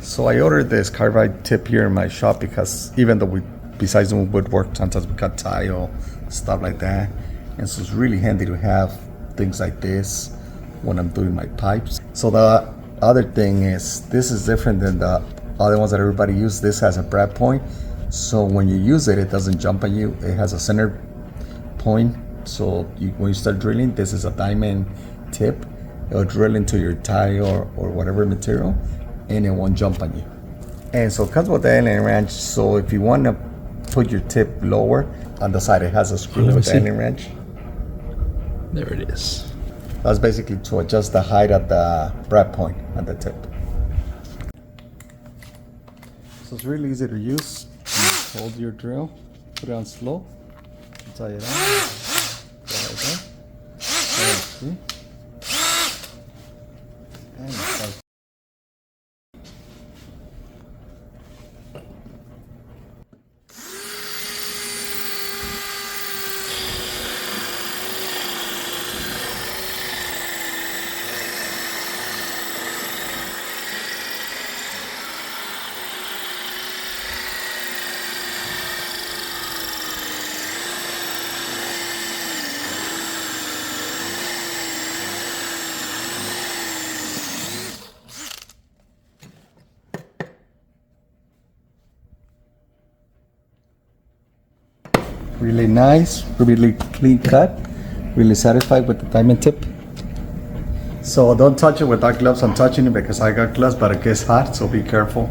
So I ordered this carbide tip here in my shop because even though besides doing woodwork, sometimes we cut tile, stuff like that. And so it's really handy to have things like this when I'm doing my pipes. So the other thing is, this is different than the other ones that everybody uses. This has a brad point. So when you use it, it doesn't jump on you. It has a center point. So when you start drilling, this is a diamond tip. It'll drill into your tile or whatever material, and it won't jump on you. And so it comes with the alien wrench. So if you want to put your tip lower on the side, it has a screw with the alien wrench. There it is. That's basically to adjust the height of the brad point on the tip. So it's really easy to use. You hold your drill, put it on slow, tie it on. Right there. See? And it starts. Really nice, really clean cut, really satisfied with the diamond tip. So don't touch it without gloves. I'm touching it because I got gloves, but it gets hot, so be careful.